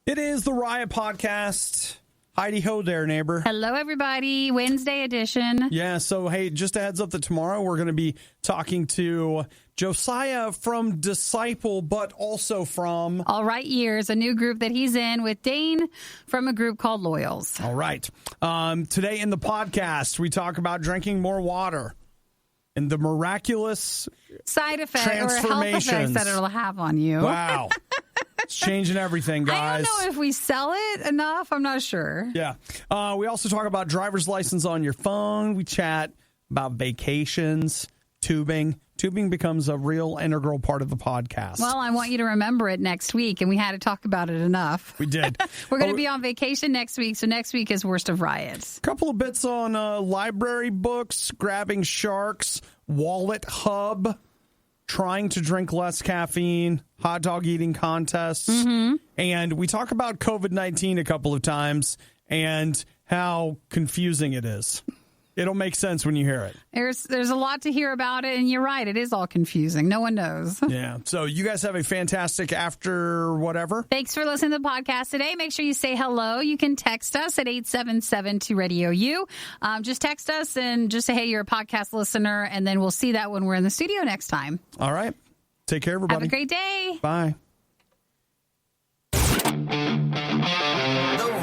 It is the RIOT podcast. Heidi ho there, neighbor. Hello, everybody. Wednesday edition. Yeah, so hey, just a heads up that tomorrow we're going to be talking to Josiah from Disciple, but also from All Right Years, a new group that he's in with Dane from a group called Loyals. All right. Today in the podcast, we talk about drinking more water and the miraculous side effects or health effects that it'll have on you. Wow. It's changing everything, guys. I don't know if we sell it enough. I'm not sure. Yeah. We also talk about driver's license on your phone. We chat about vacations, tubing. Tubing becomes a real integral part of the podcast. Well, I want you to remember it next week, and we had to talk about it enough. We did. We're going to be on vacation next week, so next week is Worst of Riots. A couple of bits on library books, grabbing sharks, wallet hub, trying to drink less caffeine, hot dog eating contests. Mm-hmm. And we talk about COVID-19 a couple of times and how confusing it is. It'll make sense when you hear it. There's a lot to hear about it, and you're right. It is all confusing. No one knows. Yeah. So you guys have a fantastic after whatever. Thanks for listening to the podcast today. Make sure you say hello. You can text us at 877-2RadioU. Just text us and just say, hey, you're a podcast listener, and then we'll see that when we're in the studio next time. All right. Take care, everybody. Have a great day. Bye.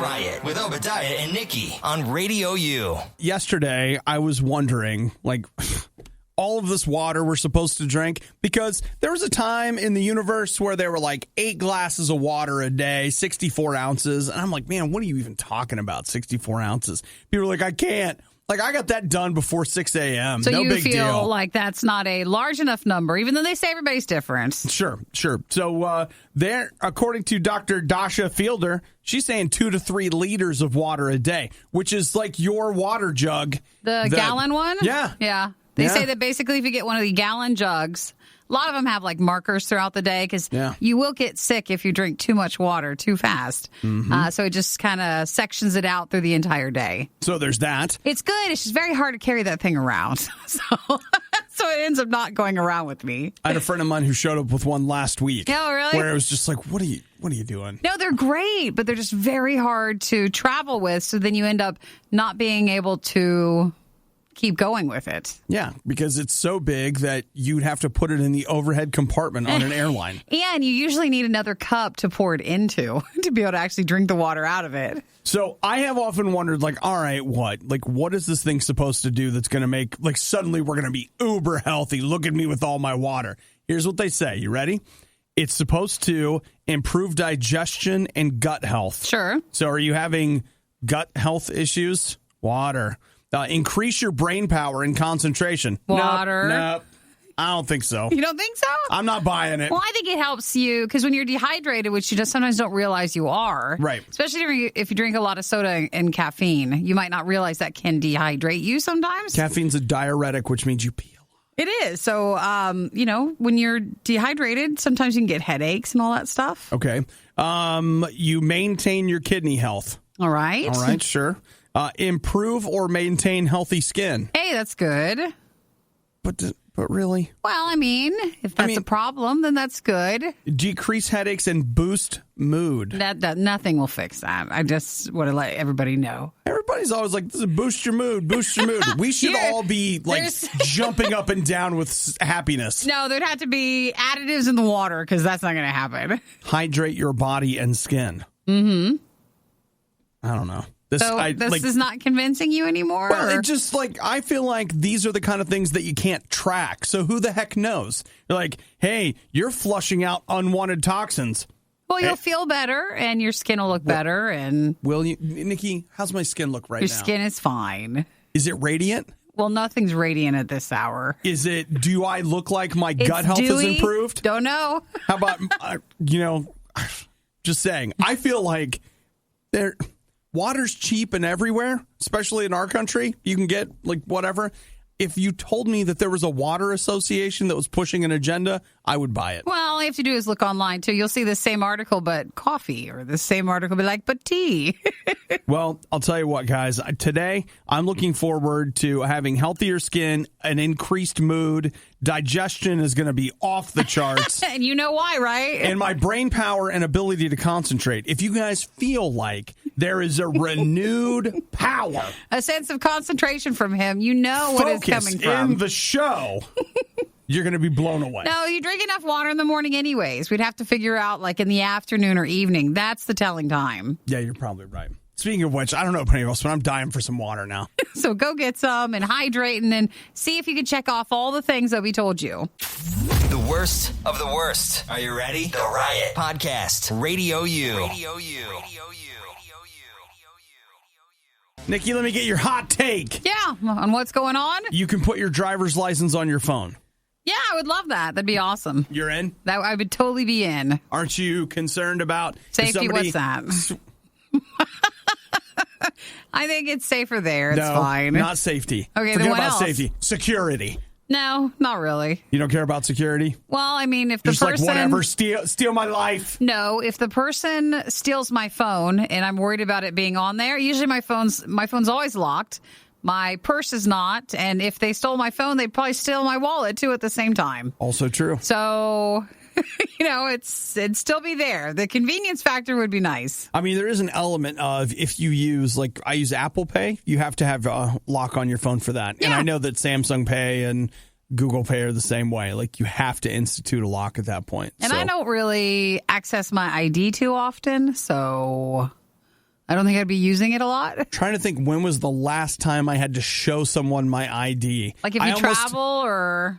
Riot with Obadiah and Nikki on RadioU. Yesterday, I was wondering, like, all of this water we're supposed to drink, because there was a time in the universe where there were like 8 glasses of water a day, 64 ounces. And I'm like, man, what are you even talking about, 64 ounces? People are like, I can't. Like, I got that done before 6 a.m. So no you big feel deal. like that's not a large enough number, even though they say everybody's different. Sure. So there, according to Dr. Dasha Fielder, she's saying 2 to 3 liters of water a day, which is like your water jug. The gallon one? Yeah. Yeah. They say that basically if you get one of the gallon jugs, a lot of them have like markers throughout the day because you will get sick if you drink too much water too fast. Mm-hmm. So it just kind of sections it out through the entire day. So there's that. It's good. It's just very hard to carry that thing around. So it ends up not going around with me. I had a friend of mine who showed up with one last week. Oh, really? Where it was just like, what are you doing? No, they're great, but they're just very hard to travel with. So then you end up not being able to keep going with it. Yeah, because it's so big that you'd have to put it in the overhead compartment on an airline. And you usually need another cup to pour it into to be able to actually drink the water out of it. So I have often wondered, like, all right, what is this thing supposed to do that's going to make, like, suddenly we're going to be uber healthy? Look at me with all my water. Here's what they say. You ready? It's supposed to improve digestion and gut health. Sure. So are you having gut health issues? Water. Increase your brain power and concentration. Water. Nope. I don't think so. You don't think so? I'm not buying it. Well, I think it helps you because when you're dehydrated, which you just sometimes don't realize you are. Right. Especially if you drink a lot of soda and caffeine. You might not realize that can dehydrate you sometimes. Caffeine's a diuretic, which means you pee a lot. It is. So, when you're dehydrated, sometimes you can get headaches and all that stuff. Okay. You maintain your kidney health. All right. Sure. Improve or maintain healthy skin. Hey, that's good. But really? Well, I mean, if that's a problem, then that's good. Decrease headaches and boost mood. That nothing will fix that. I just want to let everybody know. Everybody's always like, this is boost your mood, boost your mood. We should all be like jumping up and down with happiness. No, there'd have to be additives in the water because that's not going to happen. Hydrate your body and skin. Mm-hmm. I don't know. This is not convincing you anymore? Well, it just I feel like these are the kind of things that you can't track. So who the heck knows? You're like, hey, you're flushing out unwanted toxins. Well, you'll feel better and your skin will look better. And will you, Nikki? How's my skin look right now? Your skin is fine. Is it radiant? Well, nothing's radiant at this hour. Is it? Do I look like my gut health has improved? Don't know. How about just saying? I feel like water's cheap and everywhere, especially in our country. You can get like whatever. If you told me that there was a water association that was pushing an agenda, I would buy it. Well, all you have to do is look online, too. You'll see the same article, but coffee, or the same article, but but tea. Well, I'll tell you what, guys. Today, I'm looking forward to having healthier skin, an increased mood. Digestion is going to be off the charts. And you know why, right? And my brain power and ability to concentrate. If you guys feel like there is a renewed power, a sense of concentration from him, you know what is coming from. In the show, you're going to be blown away. No, you drink enough water in the morning anyways. We'd have to figure out in the afternoon or evening. That's the telling time. Yeah, you're probably right. Speaking of which, I don't know about anyone else, but I'm dying for some water now. So go get some and hydrate, and then see if you can check off all the things that we told you. The worst of the worst. Are you ready? The Riot Podcast. RadioU. RadioU. Nikki, let me get your hot take. Yeah, on what's going on? You can put your driver's license on your phone. Yeah, I would love that. That'd be awesome. You're in? That I would totally be in. Aren't you concerned about safety? What's that? I think it's safer there. It's fine. Not safety. Okay, Forget then what about else? safety. Security. No, not really. You don't care about security? Well, I mean, if the just person... like, whatever, steal my life. No, if the person steals my phone and I'm worried about it being on there, usually my phone's always locked. My purse is not. And if they stole my phone, they'd probably steal my wallet, too, at the same time. Also true. So... it'd still be there. The convenience factor would be nice. I mean, there is an element of if you use, I use Apple Pay, you have to have a lock on your phone for that. Yeah. And I know that Samsung Pay and Google Pay are the same way. You have to institute a lock at that point. And I don't really access my ID too often, so I don't think I'd be using it a lot. Trying to think, when was the last time I had to show someone my ID? If you travel or...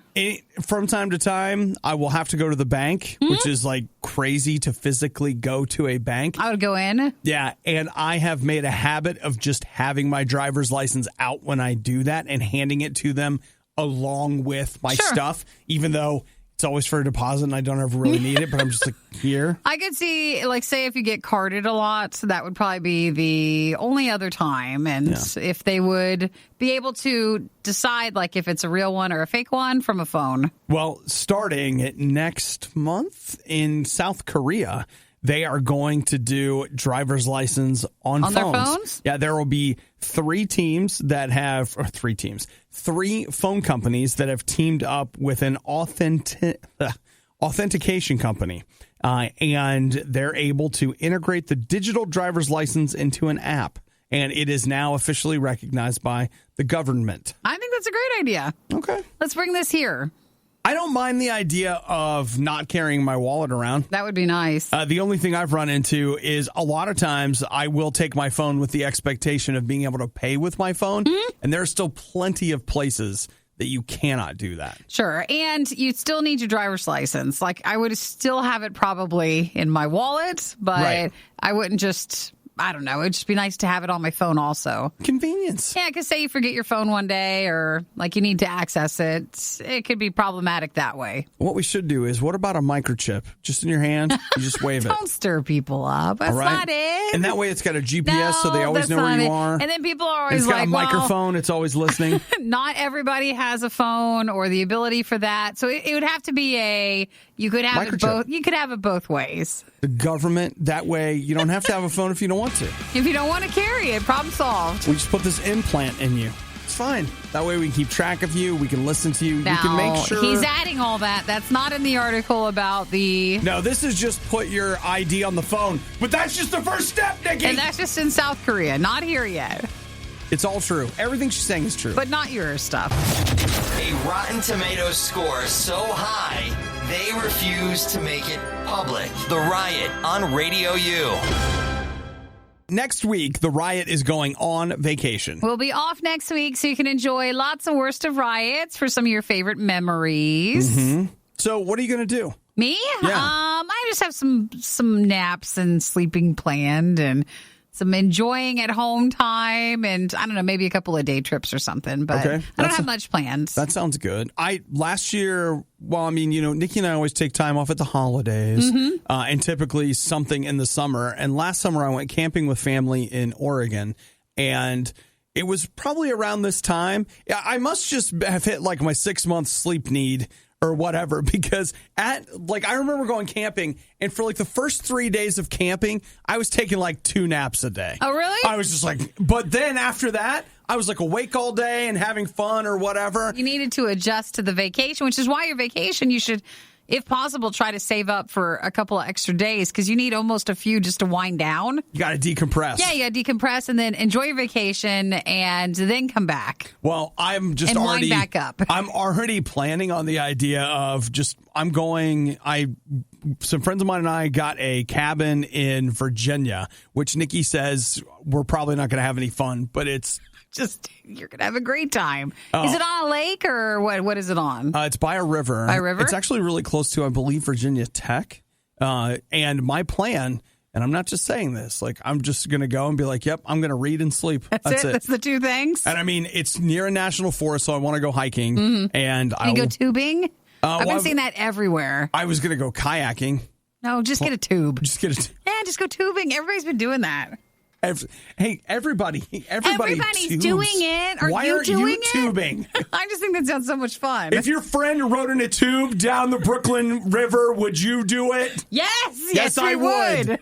From time to time, I will have to go to the bank, which is crazy to physically go to a bank. I would go in. Yeah, and I have made a habit of just having my driver's license out when I do that and handing it to them along with my stuff, even though... It's always for a deposit, and I don't ever really need it, but I'm just here. I could see, say, if you get carded a lot, that would probably be the only other time. And if they would be able to decide, if it's a real one or a fake one from a phone. Well, starting next month in South Korea, they are going to do driver's license on phones. Their phones? Yeah, there will be three phone companies that have teamed up with an authentication company. And they're able to integrate the digital driver's license into an app. And it is now officially recognized by the government. I think that's a great idea. Okay. Let's bring this here. I don't mind the idea of not carrying my wallet around. That would be nice. The only thing I've run into is a lot of times I will take my phone with the expectation of being able to pay with my phone. And there are still plenty of places that you cannot do that. Sure. And you still need your driver's license. I would still have it probably in my wallet, but I wouldn't just... I don't know. It'd just be nice to have it on my phone also. Convenience. Yeah, because say you forget your phone one day or you need to access it. It could be problematic that way. What we should do is, what about a microchip? Just in your hand, you just wave it. Don't stir people up. That's not it. And that way it's got a GPS so they always know where you are. And then people are always it's got a microphone. It's always listening. Not everybody has a phone or the ability for that. So it would have to be you could have microchip. It both. You could have it both ways. The government, that way you don't have to have a phone if you don't want to. If you don't want to carry it, problem solved. We just put this implant in you. It's fine. That way we can keep track of you. We can listen to you. Now, we can make sure. He's adding all that. That's not in the article about the... No, this is just put your ID on the phone. But that's just the first step, Nikki. And that's just in South Korea. Not here yet. It's all true. Everything she's saying is true. But not your stuff. A Rotten Tomatoes score so high, they refuse to make it public. The Riot on RadioU. Next week, the Riot is going on vacation. We'll be off next week, so you can enjoy lots of Worst of Riots for some of your favorite memories. Mm-hmm. So what are you going to do? Me? Yeah. I just have some naps and sleeping planned and some enjoying at home time and, I don't know, maybe a couple of day trips or something. But I don't have much planned. That sounds good. Last year, Nikki and I always take time off at the holidays and typically something in the summer. And last summer, I went camping with family in Oregon. And it was probably around this time. I must just have hit my 6-month sleep need or whatever, because I remember going camping, and for like the first 3 days of camping, I was taking like 2 naps a day. Oh, really? I was just like, but then after that, I was like awake all day and having fun or whatever. You needed to adjust to the vacation, which is why your vacation, you should, if possible, try to save up for a couple of extra days, because you need almost a few just to wind down. You got to decompress. Yeah, you got to decompress and then enjoy your vacation and then come back. Well, I'm just and already wind back up. I'm already planning on the idea of some friends of mine and I got a cabin in Virginia, which Nikki says we're probably not going to have any fun, but it's just, you're going to have a great time. Is it on a lake or what? What is it on? It's by a river. By a river? It's actually really close to, I believe, Virginia Tech. And my plan, and I'm not just saying this, like I'm just going to go and be like, yep, I'm going to read and sleep. That's it. That's the 2 things. And I mean, it's near a national forest, so I want to go hiking. Mm-hmm. And you go tubing? I've been seeing that everywhere. I was going to go kayaking. No, just get a tube. Just get a tube. Yeah, just go tubing. Everybody's been doing that. Everybody's tubes. Doing it. Why you aren't doing you it? tubing? I just think that sounds so much fun. If your friend rode in a tube down the Brooklyn River, would you do it? Yes, I would.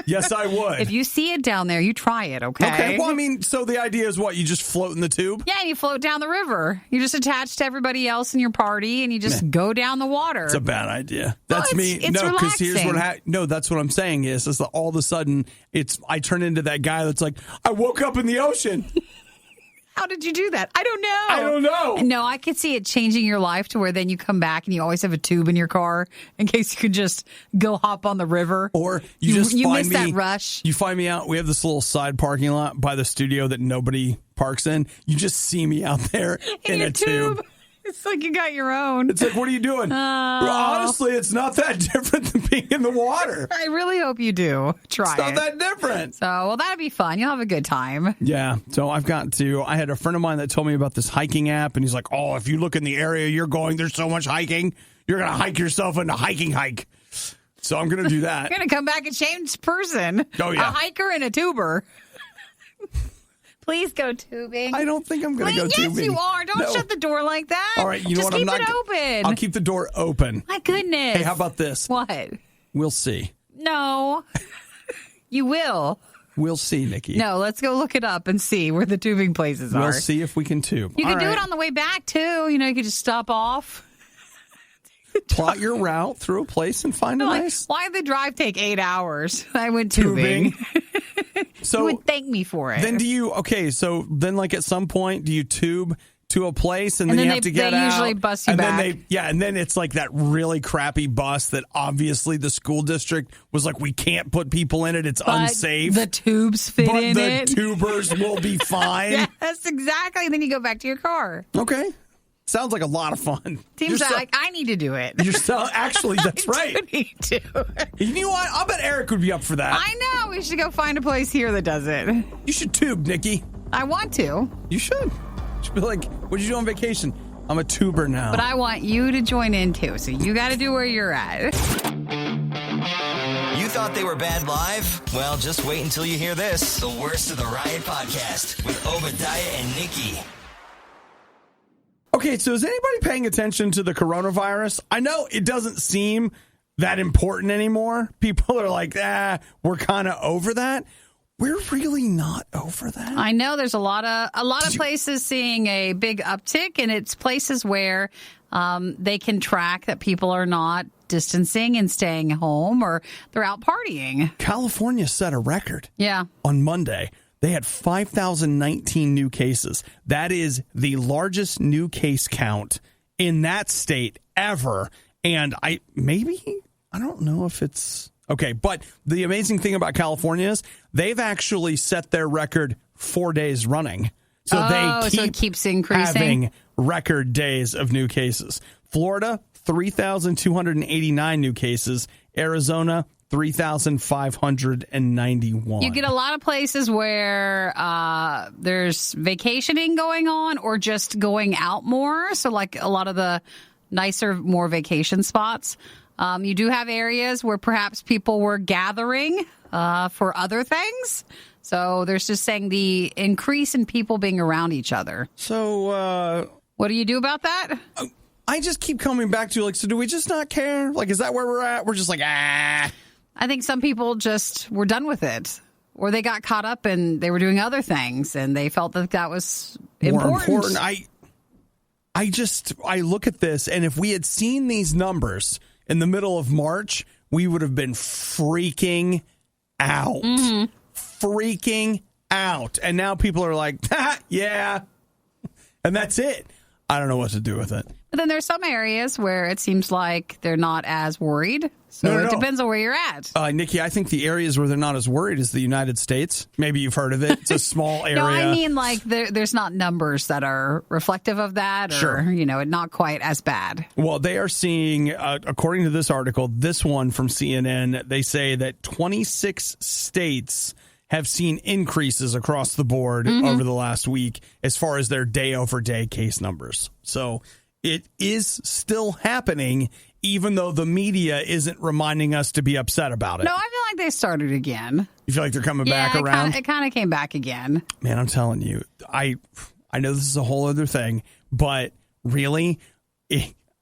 Yes, I would. If you see it down there, you try it, okay? Okay, well, I mean, so the idea is what? You just float in the tube? Yeah, you float down the river. You're just attached to everybody else in your party, and you just go down the water. It's a bad idea. That's me. It's no, because here's relaxing. what that's what I'm saying is that all of a sudden I turn into that guy that's like, I woke up in the ocean. How did you do that? I don't know. No, I could see it changing your life to where then you come back and you always have a tube in your car in case you could just go hop on the river. Or you miss that rush. You find me out. We have this little side parking lot by the studio that nobody parks in. You just see me out there in a tube. It's like you got your own. It's like, what are you doing? Well, honestly, it's not that different than being in the water. I really hope you do. Try it. It's not that different. So, well, that'd be fun. You'll have a good time. Yeah. So I had a friend of mine that told me about this hiking app, and he's like, oh, if you look in the area you're going, there's so much hiking. You're going to hike yourself into hiking hike. So I'm going to do that. You're going to come back a changed person. Oh, yeah. A hiker and a tuber. Please go tubing. I don't think I'm going to go tubing. Yes, you are. Don't shut the door like that. All right, you know what? Just keep it open. I'll keep the door open. My goodness. Hey, how about this? What? We'll see. No. You will. We'll see, Nikki. No, let's go look it up and see where the tubing places are. We'll see if we can tube. You can do it on the way back, too. You could just stop off. Plot your route through a place and find a nice. Why did the drive take 8 hours? I went tubing. So you would thank me for it. Then so then like at some point, do you tube to a place and then you have to get out? They usually bus you back. And then it's like that really crappy bus that obviously the school district was like, we can't put people in it. It's unsafe. The tubes fit in it. But the tubers will be fine. Yes, exactly. And then you go back to your car. Okay. Sounds like a lot of fun. Seems like I need to do it. Actually, that's right. I need to. You know what? I'll bet Eric would be up for that. I know. We should go find a place here that does it. You should tube, Nikki. I want to. You should. You should be like, what did you do on vacation? I'm a tuber now. But I want you to join in too. So you got to do where you're at. You thought they were bad live? Well, just wait until you hear this. The Worst of the Riot podcast with Obadiah and Nikki. Okay, so is anybody paying attention to the coronavirus? I know it doesn't seem that important anymore. People are like, we're kind of over that. We're really not over that. I know there's a lot of places seeing a big uptick, and it's places where they can track that people are not distancing and staying home, or they're out partying. California set a record. Yeah. On Monday. They had 5,019 new cases. That is the largest new case count in that state ever. And I don't know if it's okay. But the amazing thing about California is they've actually set their record 4 days running. So so it keeps increasing, having record days of new cases. Florida, 3,289 new cases. Arizona, 3,591. You get a lot of places where there's vacationing going on or just going out more. So like a lot of the nicer, more vacation spots. You do have areas where perhaps people were gathering for other things. So there's just saying the increase in people being around each other. So what do you do about that? I just keep coming back to, like, so do we just not care? Like, is that where we're at? We're just like, I think some people just were done with it. Or they got caught up and they were doing other things and they felt that was important. I look at this, and if we had seen these numbers in the middle of March, we would have been freaking out. Freaking out. And now people are like, yeah. And that's it. I don't know what to do with it. But then there's some areas where it seems like they're not as worried. So it depends on where you're at. Nikki, I think the areas where they're not as worried is the United States. Maybe you've heard of it. It's a small area. No, I mean, like, there's not numbers that are reflective of that, or, sure, not quite as bad. Well, they are seeing, according to this article, this one from CNN, they say that 26 states have seen increases across the board over the last week as far as their day-over-day case numbers. So it is still happening, even though the media isn't reminding us to be upset about it. No, I feel like they started again. You feel like they're coming back around? It kind of came back again. Man, I'm telling you, I know this is a whole other thing, but really,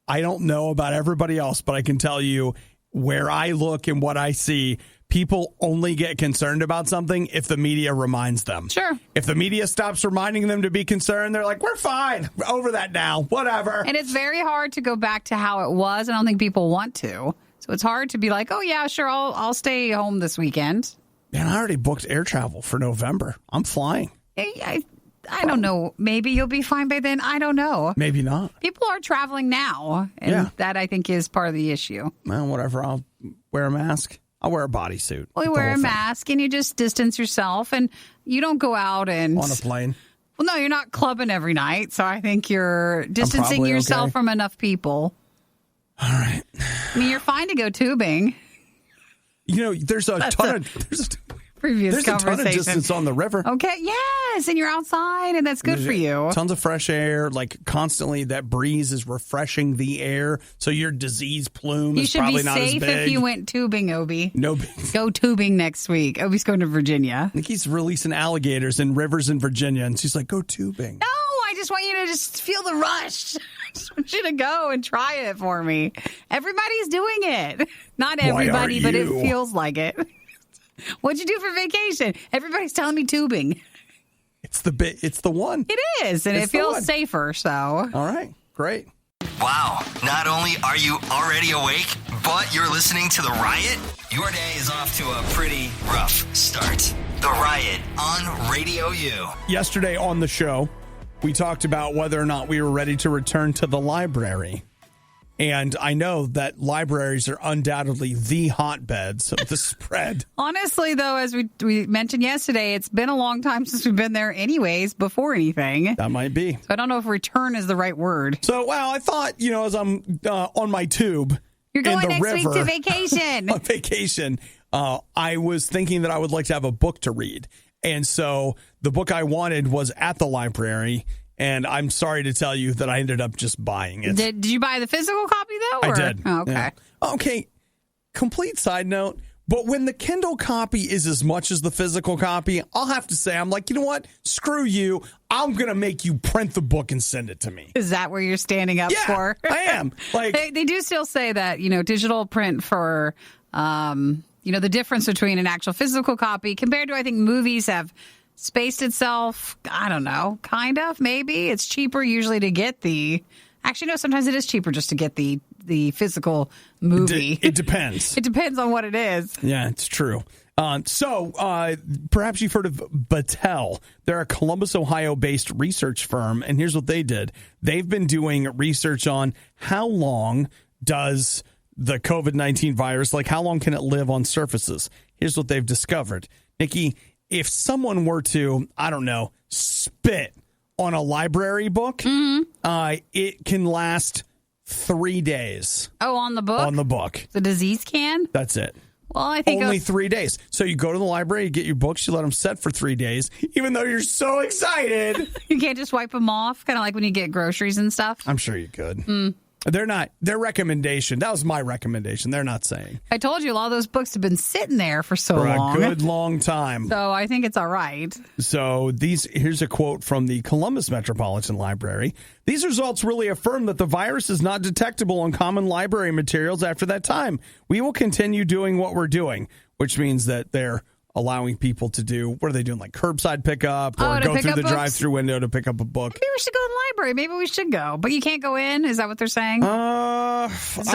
I don't know about everybody else, but I can tell you where I look and what I see, people only get concerned about something if the media reminds them. Sure. If the media stops reminding them to be concerned, they're like, we're fine. We're over that now. Whatever. And it's very hard to go back to how it was. I don't think people want to. So it's hard to be like, oh, yeah, sure, I'll stay home this weekend. Man, I already booked air travel for November. I'm flying. I don't know. Maybe you'll be fine by then. I don't know. Maybe not. People are traveling now. And that, I think, is part of the issue. Well, whatever. I'll wear a mask. I'll wear a bodysuit. Well, you wear a mask and you just distance yourself and you don't go out and... On a plane. Well, no, you're not clubbing every night. So I think you're distancing yourself from enough people. All right. I mean, you're fine to go tubing. There's a ton of... Previous There's conversation. a ton of distance on the river. Okay, yes, and you're outside, and that's good for you. Tons of fresh air, like constantly. That breeze is refreshing the air, so your disease plume is probably not as big. You should be safe if you went tubing, Obi. No, go tubing next week. Obi's going to Virginia. Nikki's releasing alligators in rivers in Virginia, and she's like, "Go tubing." No, I just want you to just feel the rush. I just want you to go and try it for me. Everybody's doing it. Not everybody, but it feels like it. What'd you do for vacation? Everybody's telling me tubing. It's the one. It is, and it feels safer, so. All right, great. Wow, not only are you already awake, but you're listening to The Riot? Your day is off to a pretty rough start. The Riot on Radio U. Yesterday on the show, we talked about whether or not we were ready to return to the library. And I know that libraries are undoubtedly the hotbeds of the spread. Honestly, though, as we mentioned yesterday, it's been a long time since we've been there anyways, before anything. That might be. So I don't know if return is the right word. So, I thought, as I'm on my tube You're going in the next river, week to vacation. On vacation, I was thinking that I would like to have a book to read. And so the book I wanted was at the library. And I'm sorry to tell you that I ended up just buying it. Did you buy the physical copy, though? I did. Oh, okay. Yeah. Okay. Complete side note. But when the Kindle copy is as much as the physical copy, I'll have to say, I'm like, you know what? Screw you. I'm going to make you print the book and send it to me. Is that where you're standing up for? I am. Like they do still say that, digital print for, the difference between an actual physical copy compared to, I think, movies have spaced itself, I don't know, kind of, maybe. It's cheaper usually to get actually, no, sometimes it is cheaper just to get the physical movie. It depends. It depends on what it is. Yeah, it's true. So perhaps you've heard of Battelle. They're a Columbus, Ohio-based research firm, and here's what they did. They've been doing research on how long does the COVID-19 virus, how long can it live on surfaces? Here's what they've discovered. Nikki, if someone were to, I don't know, spit on a library book, it can last 3 days. Oh, on the book? On the book. The disease can? That's it. Well, I think only 3 days. So you go to the library, you get your books, you let them set for 3 days, even though you're so excited. You can't just wipe them off, kind of like when you get groceries and stuff? I'm sure you could. They're not. Their recommendation. That was my recommendation. They're not saying. I told you a lot of those books have been sitting there for so long. For a good long time. So I think it's all right. So here's a quote from the Columbus Metropolitan Library. These results really affirm that the virus is not detectable on common library materials after that time. We will continue doing what we're doing, which means that they're allowing people to do, what are they doing, like curbside pickup or go through the drive-through window to pick up a book? Maybe we should go to the library. Maybe we should go. But you can't go in? Is that what they're saying? I'm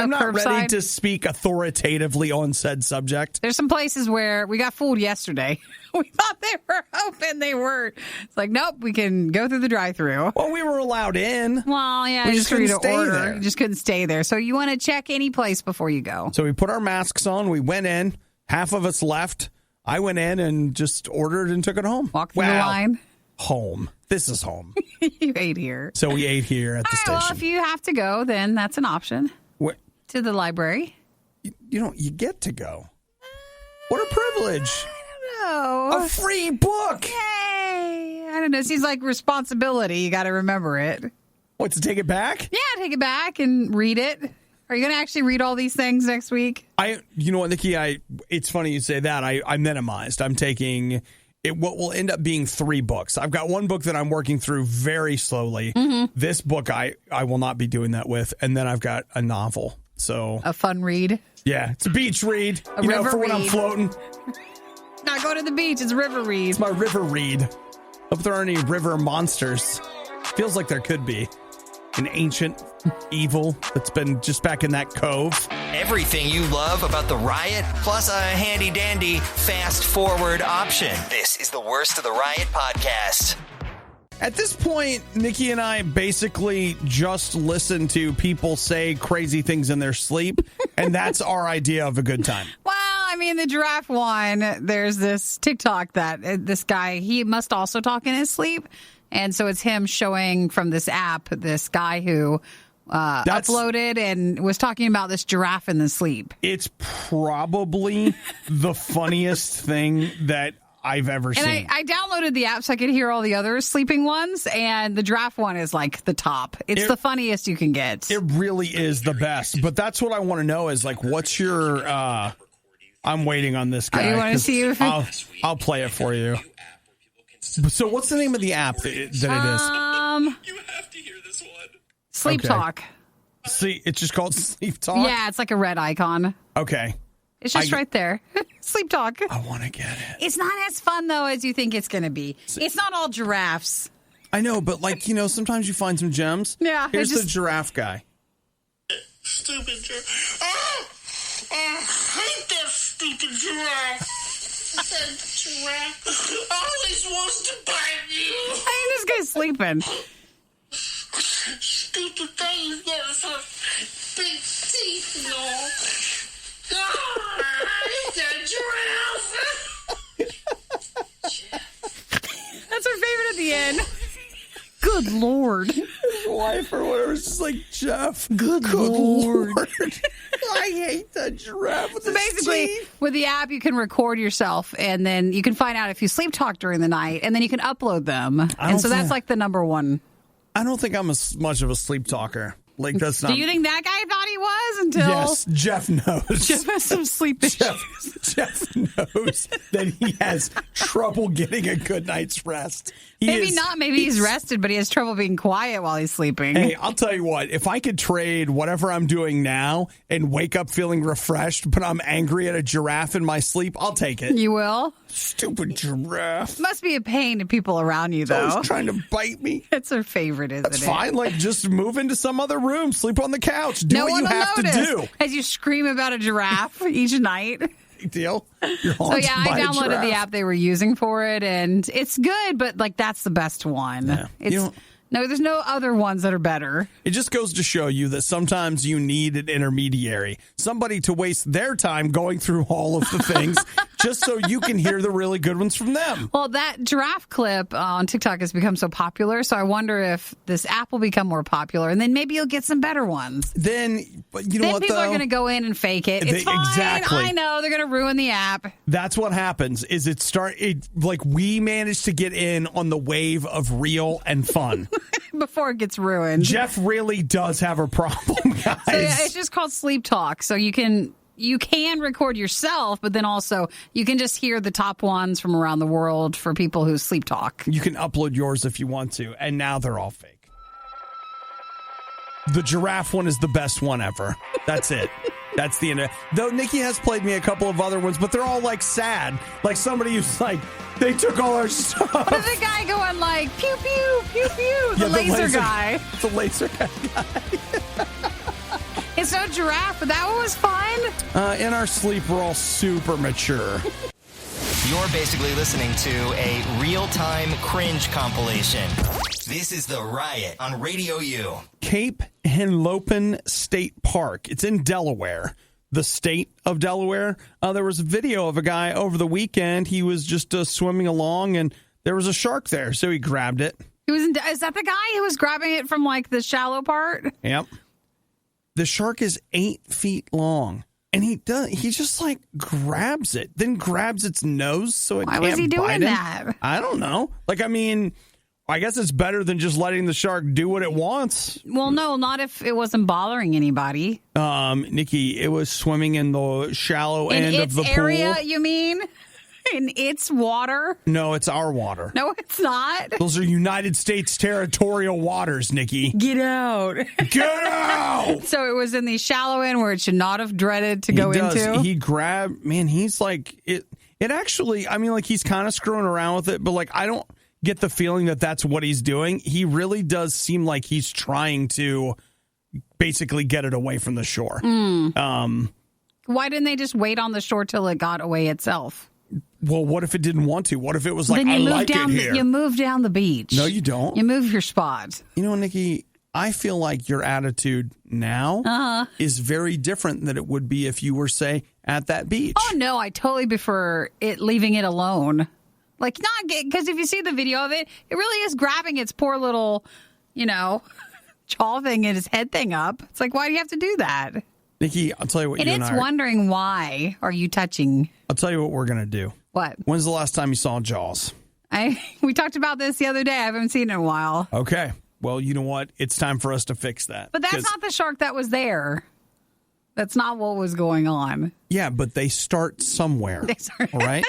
not ready to speak authoritatively on said subject. There's some places where we got fooled yesterday. We thought they were open. They weren't. It's like, nope, we can go through the drive-through. Well, we were allowed in. Well, yeah, we just couldn't stay there. You just couldn't stay there. So you want to check any place before you go. So we put our masks on. We went in. Half of us left. I went in and just ordered and took it home. Walk through the line. Home. This is home. You ate here. So we ate here at the station. Well, if you have to go, then that's an option. What? To the library. You get to go. What a privilege. I don't know. A free book. Yay. I don't know. It seems like responsibility. You got to remember it. What, to take it back? Yeah, take it back and read it. Are you going to actually read all these things next week? You know what, Nikki? It's funny you say that. I minimized. I'm taking what will end up being 3 books. I've got one book that I'm working through very slowly. Mm-hmm. This book I will not be doing that with. And then I've got a novel. So a fun read. Yeah, it's a beach read. A river for when read. I'm floating. Not go to the beach. It's a river read. It's my river read. Hope there aren't any river monsters. Feels like there could be. An ancient evil that's been just back in that cove. Everything you love about the Riot, plus a handy-dandy fast-forward option. This is the Worst of the Riot podcast. At this point, Nikki and I basically just listen to people say crazy things in their sleep, and that's our idea of a good time. Well, I mean, the giraffe one, there's this TikTok that this guy, he must also talk in his sleep. And so it's him showing from this app, this guy who uploaded and was talking about this giraffe in the sleep. It's probably the funniest thing that I've ever seen. And I downloaded the app so I could hear all the other sleeping ones, and the giraffe one is like the top. It's the funniest you can get. It really is the best. But that's what I want to know is, like, what's your... I'm waiting on this guy. You want to see if I'll play it for you. So what's the name of the app that it is? You have to hear this one. Sleep Talk. See, it's just called Sleep Talk? Yeah, it's like a red icon. Okay. It's just right there. Sleep Talk. I want to get it. It's not as fun, though, as you think it's going to be. It's not all giraffes. I know, but, like, sometimes you find some gems. Yeah. Here's the giraffe guy. Stupid giraffe. Oh, I hate that stupid giraffe. That giraffe always wants to bite you. I think this guy's sleeping. Stupid thing, he's got some big teeth, you know. Oh, I hate that giraffe. That's our favorite at the end. Good Lord. His wife or whatever is just like, Jeff. Good Lord. I hate that giraffe with So basically, with the app, you can record yourself, and then you can find out if you sleep talk during the night, and then you can upload them. And so that's like the number one. I don't think I'm much of a sleep talker. Like, that's not. Do you think that guy thought he was until? Yes, Jeff knows. Jeff has some sleep issues. Jeff knows that he has trouble getting a good night's rest. Maybe he's rested, but he has trouble being quiet while he's sleeping. Hey, I'll tell you what, if I could trade whatever I'm doing now and wake up feeling refreshed, but I'm angry at a giraffe in my sleep, I'll take it. You will? Stupid giraffe. Must be a pain to people around you, though. Always trying to bite me. It's her favorite, isn't it? That's fine. Like, just move into some other room, sleep on the couch, do no what you have to do. As you scream about a giraffe each night. Big deal. You're so yeah, I downloaded giraffe. the app they were using for it, and it's good, but like that's the best one. Yeah. No, there's no other ones that are better. It just goes to show you that sometimes you need an intermediary, somebody to waste their time going through all of the things just so you can hear the really good ones from them. Well, that giraffe clip on TikTok has become so popular, so I wonder if this app will become more popular, and then maybe you'll get some better ones. Then people are going to go in and fake it. It's fine. Exactly. I know. They're going to ruin the app. That's what happens, is we managed to get in on the wave of real and fun. before it gets ruined. Jeff really does have a problem, guys. So yeah, it's just called sleep talk. So you can record yourself, but then also you can just hear the top ones from around the world for people who sleep talk. You can upload yours if you want to, and now they're all fake. The giraffe one is the best one ever. That's it. That's the end of it. Though Nikki has played me a couple of other ones, but they're all like sad. Like somebody who's like, they took all our stuff. But the guy going like, pew, pew, pew, pew. The laser guy. The laser guy. It's no giraffe, but that one was fun. In our sleep, we're all super mature. You're basically listening to a real-time cringe compilation. This is The Riot on RadioU. Cape Henlopen State Park. It's in Delaware, the state of Delaware. There was a video of a guy over the weekend. He was just swimming along, and there was a shark there, so he grabbed it. Is that the guy who was grabbing it from like the shallow part? Yep. The shark is 8 feet long. And he just like grabs it, then grabs its nose so it can't bite him. Why was he doing that? I don't know. Like, I mean, I guess it's better than just letting the shark do what it wants. Well, no, not if it wasn't bothering anybody. Nikki, it was swimming in the shallow end of the pool. In its area, you mean? In its water? No, it's our water. No, it's not. Those are United States territorial waters, Nikki. Get out. Get out! So it was in the shallow end where it should not have dreaded to go into? He grabbed, man, he's like, it actually, I mean, like he's kind of screwing around with it, but like I don't get the feeling that that's what he's doing. He really does seem like he's trying to basically get it away from the shore. Why didn't they just wait on the shore till it got away itself? Well, what if it didn't want to? What if it was like, then I like it here? You move down the beach. No, you don't. You move your spot. You know, Nikki, I feel like your attitude now is very different than it would be if you were, say, at that beach. Oh, no, I totally prefer leaving it alone. Like, not because if you see the video of it, it really is grabbing its poor little, jaw thing and its head thing up. It's like, why do you have to do that? Nikki, I'll tell you what it's wondering why are you touching. I'll tell you what we're going to do. What? When's the last time you saw Jaws? We talked about this the other day. I haven't seen it in a while. Okay. Well, you know what? It's time for us to fix that. But that's not the shark that was there. That's not what was going on. Yeah, but they start somewhere. All right?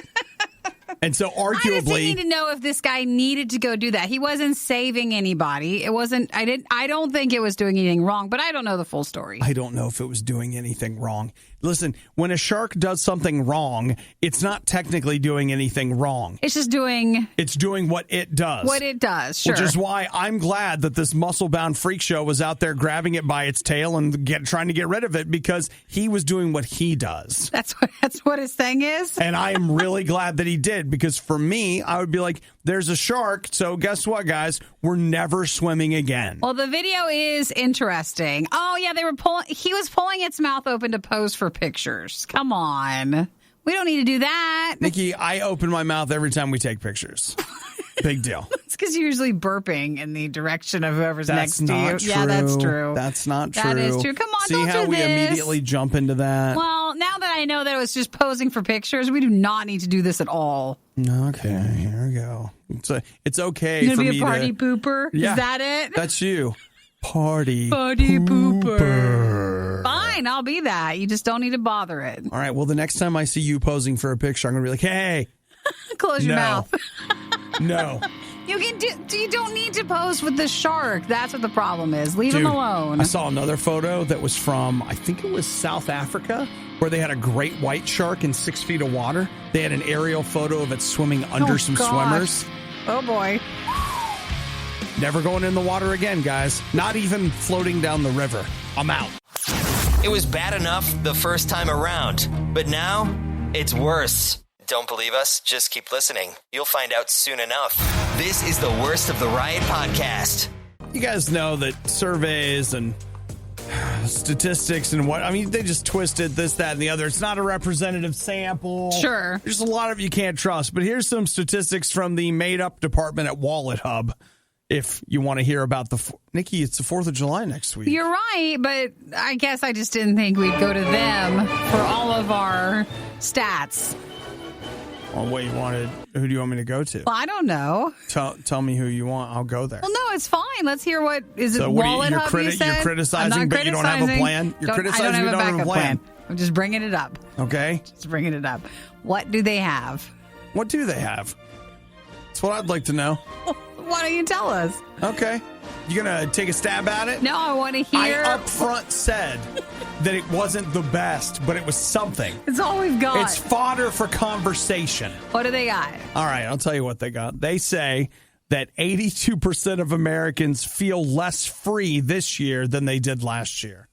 And so arguably, I just need to know if this guy needed to go do that. He wasn't saving anybody. It wasn't. I don't think it was doing anything wrong, but I don't know the full story. I don't know if it was doing anything wrong. Listen, when a shark does something wrong, it's not technically doing anything wrong. It's just doing... It's doing what it does. What it does, sure. Which is why I'm glad that this muscle-bound freak show was out there grabbing it by its tail and trying to get rid of it, because he was doing what he does. That's what his thing is? And I am really glad that he did, because for me, I would be like, there's a shark, so guess what, guys? We're never swimming again. Well, the video is interesting. Oh, yeah, he was pulling its mouth open to pose for pictures. Come on. We don't need to do that. Nikki, I open my mouth every time we take pictures. Big deal. It's because you're usually burping in the direction of whoever's next to you. True. Yeah, that's true. That's not true. That is true. Come on, don't do this. See how we immediately jump into that? Well, now that I know that it was just posing for pictures, we do not need to do this at all. Okay, here we go. It's okay You're for me to... be a party pooper? Yeah, is that it? That's you. Party pooper. Fine, I'll be that. You just don't need to bother it. All right, well, the next time I see you posing for a picture, I'm going to be like, hey. Close your mouth. No. You don't need to pose with the shark. That's what the problem is. Leave him alone. I saw another photo that was from, I think it was South Africa, where they had a great white shark in 6 feet of water. They had an aerial photo of it swimming under some swimmers. Oh, boy. Never going in the water again, guys. Not even floating down the river. I'm out. It was bad enough the first time around, but now it's worse. Don't believe us? Just keep listening. You'll find out soon enough. This is the Worst of the Riot podcast. You guys know that surveys and statistics and they just twisted this, that, and the other. It's not a representative sample. Sure. There's a lot of you can't trust. But here's some statistics from the made-up department at Wallet Hub. If you want to hear about Nikki, it's the 4th of July next week. You're right, but I guess I just didn't think we'd go to them for all of our stats. Well, what you wanted? Who do you want me to go to? Well, I don't know. Tell me who you want. I'll go there. Well, no, it's fine. Let's hear what is it. So Wallet Hub? You're criticizing, but you don't have a plan. You're criticizing, I you don't have a plan. I'm just bringing it up. Okay. Just bringing it up. What do they have? What do they have? That's what I'd like to know. Why don't you tell us? Okay. You gonna take a stab at it? No, I want to hear. I up front said that it wasn't the best, but it was something. It's all we've got. It's fodder for conversation. What do they got? All right, I'll tell you what they got. They say that 82% of Americans feel less free this year than they did last year.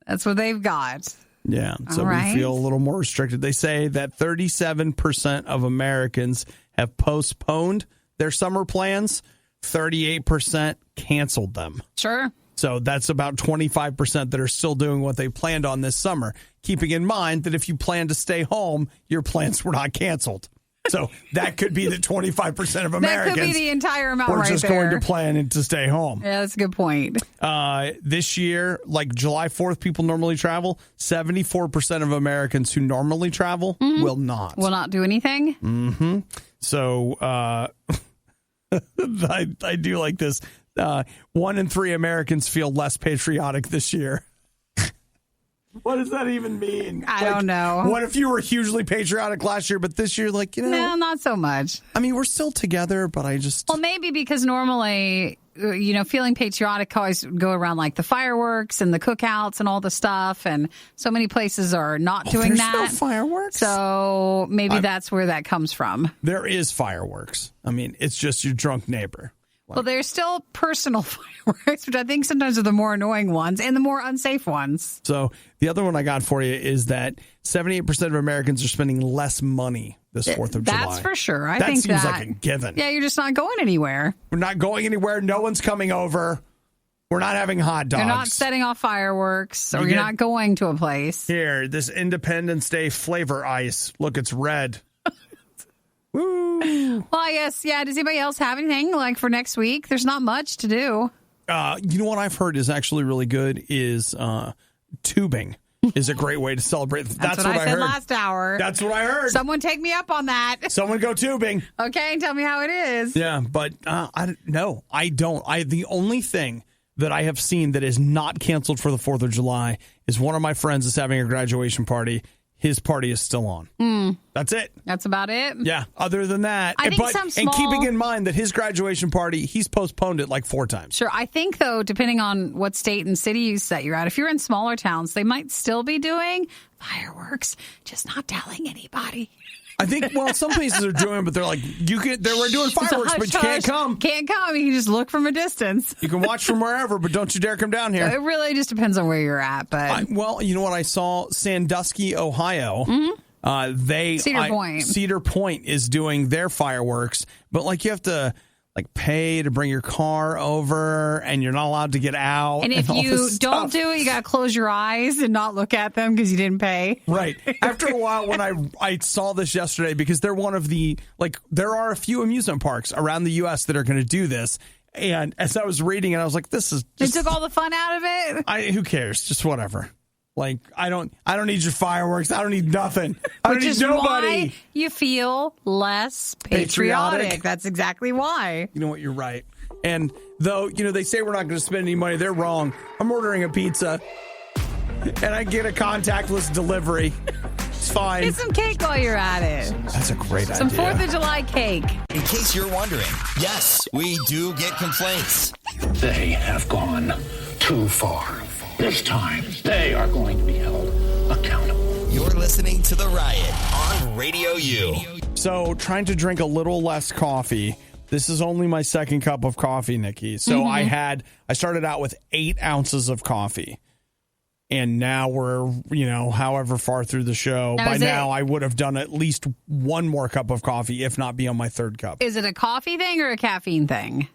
That's what they've got. Yeah, so we feel a little more restricted. They say that 37% of Americans have postponed their summer plans. 38% canceled them. Sure. So that's about 25% that are still doing what they planned on this summer, keeping in mind that if you plan to stay home, your plans were not canceled. So that could be the 25% of Americans. That could be the entire amount right there. We're just going to plan to stay home. Yeah, that's a good point. This year, like July 4th, people normally travel. 74% of Americans who normally travel will not. Will not do anything? Mm-hmm. So I do like this. 1 in 3 Americans feel less patriotic this year. What does that even mean? I don't know. What if you were hugely patriotic last year, but this year, No, not so much. I mean, we're still together, but I just... Well, maybe because normally, feeling patriotic always go around like the fireworks and the cookouts and all the stuff, and so many places are not doing there's that. No fireworks? So maybe that's where that comes from. There is fireworks. I mean, it's just your drunk neighbor. Well, there's still personal fireworks, which I think sometimes are the more annoying ones and the more unsafe ones. So the other one I got for you is that 78% of Americans are spending less money this 4th of July. That's for sure. I that think seems like a given. Yeah, you're just not going anywhere. We're not going anywhere. No one's coming over. We're not having hot dogs. You're not setting off fireworks, or you're not going to a place. Here, this Independence Day flavor ice. Look, it's red. Woo. Well, I guess, yeah. Does anybody else have anything like for next week? There's not much to do. You know what I've heard is actually really good is tubing is a great way to celebrate. That's what I said heard last hour. That's what I heard. Someone take me up on that. Someone go tubing. Okay, and tell me how it is. Yeah, but I don't. The only thing that I have seen that is not canceled for the 4th of July is one of my friends is having a graduation party. His party is still on. That's it. That's about it? Yeah. Other than that. I think some small... And keeping in mind that his graduation party, he's postponed it like 4 times. Sure. I think, though, depending on what state and city that you're at, if you're in smaller towns, they might still be doing fireworks, just not telling anybody. I think, some places are doing it, but they're like, we're doing fireworks, but you can't come. Can't come. You can just look from a distance. You can watch from wherever, but don't you dare come down here. It really just depends on where you're at. But you know what? I saw Sandusky, Ohio. Cedar Point is doing their fireworks, but you have to pay to bring your car over, and you're not allowed to get out. And if you don't do it, you got to close your eyes and not look at them because you didn't pay. Right. After a while, when I saw this yesterday, because they're one of the, there are a few amusement parks around the U.S. that are going to do this. And as I was reading it, I was like, this is just... They took all the fun out of it? Who cares? Just whatever. I don't need your fireworks. I don't need nothing. I don't need nobody. Why you feel less patriotic. That's exactly why. You know what? You're right. And though, they say we're not going to spend any money, they're wrong. I'm ordering a pizza and I get a contactless delivery. It's fine. Get some cake while you're at it. That's a great idea. Some 4th of July cake. In case you're wondering, yes, we do get complaints. They have gone too far. This time, they are going to be held accountable. You're listening to The Riot on RadioU. So, trying to drink a little less coffee. This is only my 2nd cup of coffee, Nikki. So, I started out with 8 ounces of coffee. And now we're, however far through the show. By now, I would have done at least 1 more cup of coffee, if not be on my 3rd cup. Is it a coffee thing or a caffeine thing?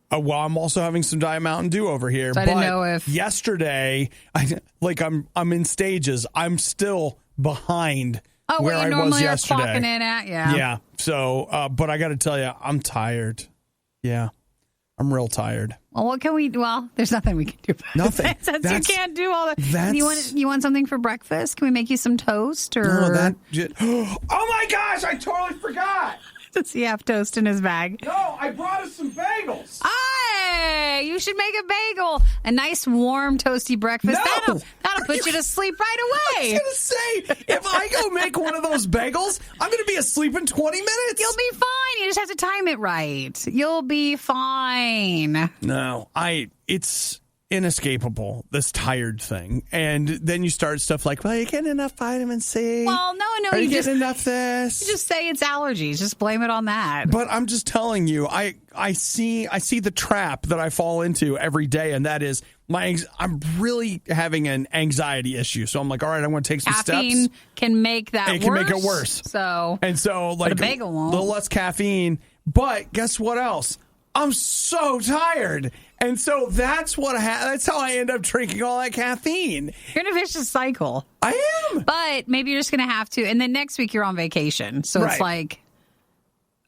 Well, I'm also having some Diet Mountain Dew over here. So I didn't know if yesterday, I'm in stages. I'm still behind where I was yesterday. Clocking in at, yeah. Yeah. So, but I got to tell you, I'm tired. Yeah. I'm real tired. Well, what can we do? Well, there's nothing we can do about Nothing. it. Since you can't do all that. You want something for breakfast? Can we make you some toast? Or No, oh my gosh, I totally forgot. Does he have toast in his bag? No, I brought us some bagels. Hey, you should make a bagel. A nice, warm, toasty breakfast. No. That'll put you to sleep right away. I was going to say, if I go make one of those bagels, I'm going to be asleep in 20 minutes. You'll be fine. You just have to time it right. You'll be fine. No, it's inescapable, this tired thing. And then you start stuff like, well, you getting enough vitamin C? Well, no. Are you getting enough this? You just say it's allergies. Just blame it on that. But I'm just telling you, I see the trap that I fall into every day, and that is I'm really having an anxiety issue. So I'm like, all right, I'm going to take some caffeine steps. Can make that it can make it worse. So like a bagel won't. A little less caffeine. But guess what else? I'm so tired. And so that's that's how I end up drinking all that caffeine. You're in a vicious cycle. I am. But maybe you're just going to have to. And then next week you're on vacation. So It's like.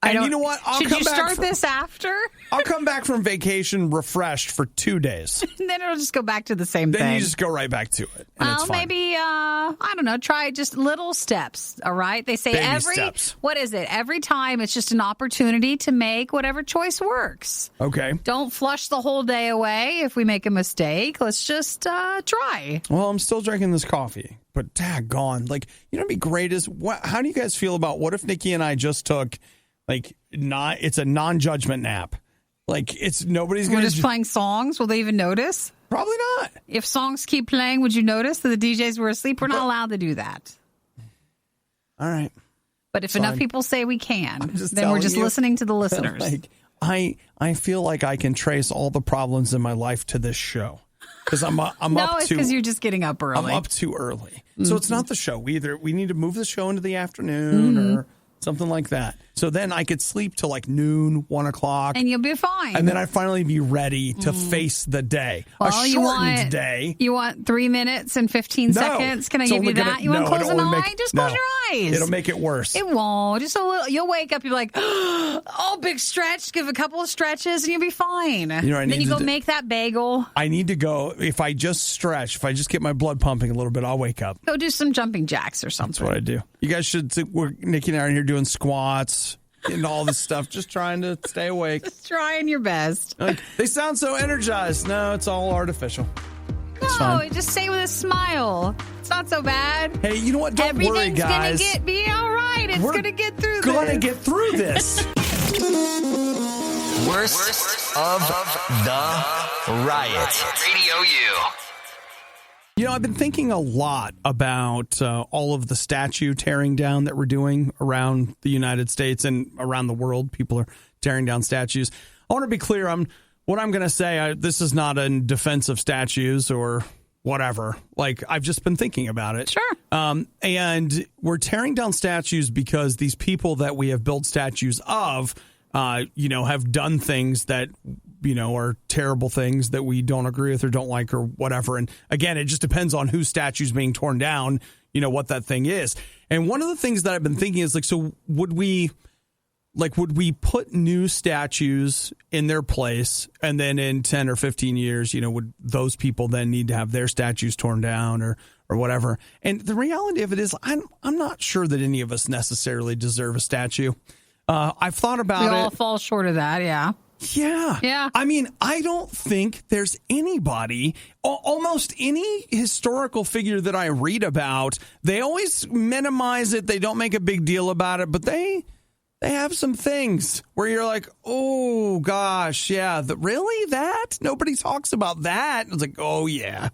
You know what? Should you start this after? I'll come back from vacation refreshed for 2 days. And then it'll just go back to the same thing. Then you just go right back to it. And it's fine. Maybe, I don't know, try just little steps, all right? They say Baby steps. What is it? Every time it's just an opportunity to make whatever choice works. Okay. Don't flush the whole day away if we make a mistake. Let's just try. Well, I'm still drinking this coffee, but daggone. Like, you know what'd be great is, how do you guys feel about what if Nikki and I just took... it's a non-judgment nap. Like, nobody's going to... We're just playing songs. Will they even notice? Probably not. If songs keep playing, would you notice that the DJs were asleep? We're not allowed to do that. All right. But if enough people say we can, then we're just listening to the listeners. I feel like I can trace all the problems in my life to this show. Because I'm up No, it's because you're just getting up early. I'm up too early. Mm-hmm. So it's not the show. We need to move the show into the afternoon or... something like that. So then I could sleep till like noon, 1 o'clock. And you'll be fine. And then I'd finally be ready to face the day. Well, a shortened day. You want 3 minutes and 15 seconds? Can I give you that? You want to close an eye? Just close your eyes. It'll make it worse. It won't. Just a little. You'll wake up. You'll be like, oh, big stretch. Give a couple of stretches and you'll be fine. You know, then you go make that bagel. I need to go. If I just stretch, if I just get my blood pumping a little bit, I'll wake up. Go do some jumping jacks or something. That's what I do. You guys should. Nikki and I are here doing squats and all this stuff, just trying to stay awake. Just trying your best. They sound so energized. No, it's all artificial. No, just say with a smile. It's not so bad. Hey, you know what? Don't worry, guys. Everything's going to be all right. It's going to get through this. We're going to get through this. Worst of the Riot. RadioU. You know, I've been thinking a lot about all of the statue tearing down that we're doing around the United States and around the world. People are tearing down statues. I want to be clear. What I'm going to say, this is not in defense of statues or whatever. Like, I've just been thinking about it. Sure. And we're tearing down statues because these people that we have built statues of, have done things that, are terrible things that we don't agree with or don't like or whatever. And again, it just depends on whose statue's being torn down, what that thing is. And one of the things that I've been thinking is so would we put new statues in their place, and then in 10 or 15 years, would those people then need to have their statues torn down or whatever? And the reality of it is I'm not sure that any of us necessarily deserve a statue. I've thought about it. We all fall short of that, yeah. Yeah. I mean, I don't think there's anybody, almost any historical figure that I read about, they always minimize it. They don't make a big deal about it, but they have some things where you're like, oh, gosh, yeah, really? That? Nobody talks about that. It's like, oh, yeah,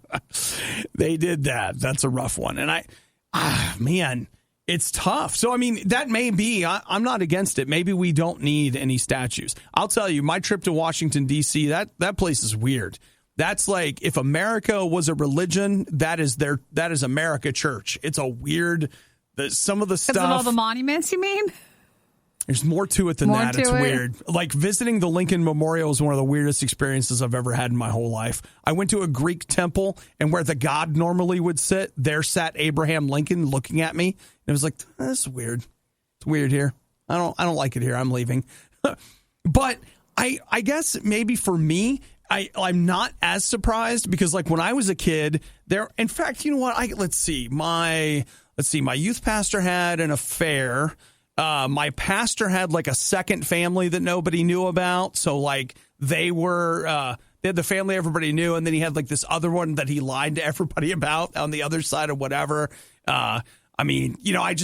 they did that. That's a rough one. And man, it's tough. So, I mean, that may be, I'm not against it. Maybe we don't need any statues. I'll tell you, my trip to Washington, D.C., that place is weird. That's like, if America was a religion, that is America Church. It's a weird, some of the stuff. Because of all the monuments, you mean? There's more to it than that. It's weird. Like visiting the Lincoln Memorial is one of the weirdest experiences I've ever had in my whole life. I went to a Greek temple, and where the god normally would sit, there sat Abraham Lincoln looking at me. And it was like, this is weird. It's weird here. I don't like it here. I'm leaving. But I guess maybe for me, I'm not as surprised because like when I was a kid, in fact, you know what? Let's see. My youth pastor had an affair. My pastor had like a second family that nobody knew about. So like they had the family everybody knew, and then he had like this other one that he lied to everybody about on the other side of whatever. I mean, you know, I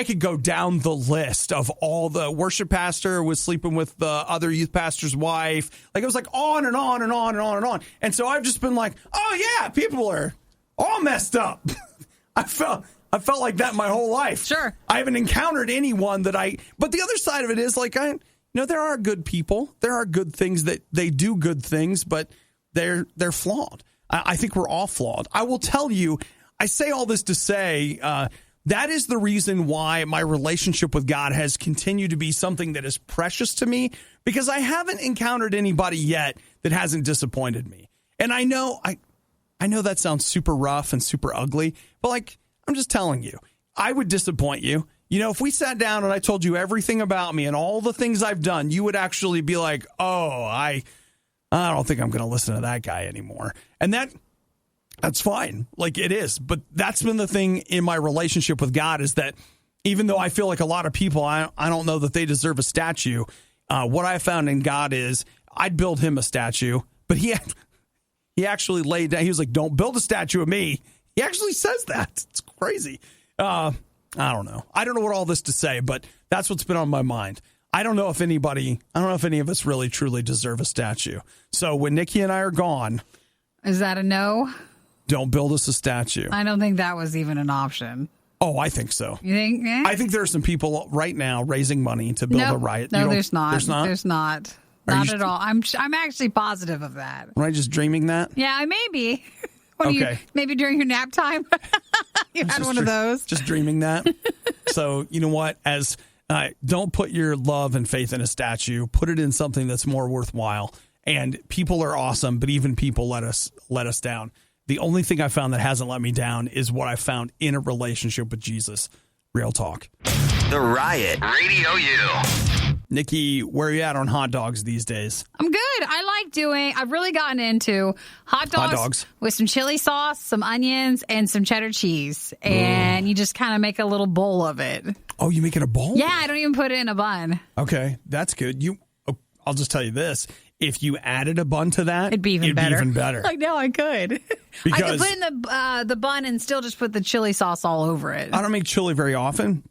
could go down the list of all the worship pastor was sleeping with the other youth pastor's wife. Like it was like on and on and on and on and on. And so I've just been like, oh yeah, people are all messed up. I felt like that my whole life. Sure. I haven't encountered anyone but the other side of it is like, there are good people. There are good things that they do good things, but they're flawed. I think we're all flawed. I will tell you, I say all this to say, that is the reason why my relationship with God has continued to be something that is precious to me, because I haven't encountered anybody yet that hasn't disappointed me. And I know that sounds super rough and super ugly, but like, I'm just telling you, I would disappoint you. You know, if we sat down and I told you everything about me and all the things I've done, you would actually be like, oh, I don't think I'm going to listen to that guy anymore. And that's fine. Like it is. But that's been the thing in my relationship with God is that even though I feel like a lot of people, I don't know that they deserve a statue. What I found in God is I'd build him a statue, but he actually laid down. He was like, don't build a statue of me. He actually says that. It's crazy. I don't know. I don't know what all this to say, but that's what's been on my mind. I don't know if any of us really truly deserve a statue. So when Nikki and I are gone. Is that a no? Don't build us a statue. I don't think that was even an option. Oh, I think so. You think? Eh? I think there are some people right now raising money to build a riot. No, there's not. There's not? There's not. Not at all. I'm actually positive of that. Am I just dreaming that? Yeah, maybe. Maybe during your nap time. You had one of those. Just dreaming that. So, you know what? Don't put your love and faith in a statue. Put it in something that's more worthwhile. And people are awesome, but even people let us down. The only thing I found that hasn't let me down is what I found in a relationship with Jesus. Real talk. The Riot Radio U. Nikki, where are you at on hot dogs these days? I'm good. I've really gotten into hot dogs with some chili sauce, some onions, and some cheddar cheese. And you just kind of make a little bowl of it. Oh, you make it a bowl? Yeah, I don't even put it in a bun. Okay, that's good. I'll just tell you this. If you added a bun to that, it'd be even better. Like, no, I could. I could put in the bun and still just put the chili sauce all over it. I don't make chili very often,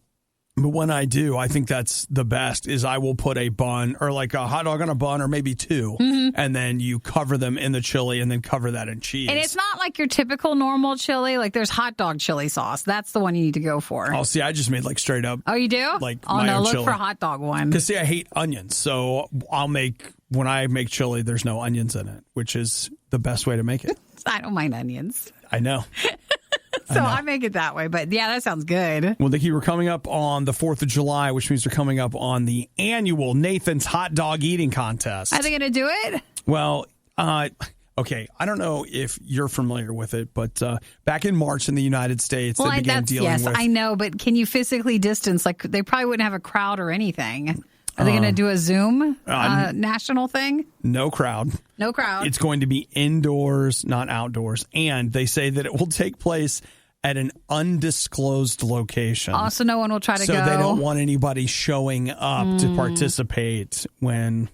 but when I do, I think that's the best is I will put a bun or like a hot dog on a bun or maybe two, and then you cover them in the chili and then cover that in cheese. And it's not like your typical normal chili. Like there's hot dog chili sauce. That's the one you need to go for. Oh, see, I just made like straight up. Oh, you do? Like my own look chili. For hot dog one. Because see, I hate onions, so when I make chili, there's no onions in it, which is the best way to make it. I don't mind onions. I know. So I make it that way. But yeah, that sounds good. Well, Nikki, we're coming up on the 4th of July, which means we're coming up on the annual Nathan's Hot Dog Eating Contest. Are they going to do it? Well, okay. I don't know if you're familiar with it, but back in March in the United States, they began dealing with... Yes, I know, but can you physically distance? Like, they probably wouldn't have a crowd or anything. Are they going to do a Zoom national thing? No crowd. No crowd. It's going to be indoors, not outdoors. And they say that it will take place at an undisclosed location. Also, no one will try to go. So they don't want anybody showing up to participate when,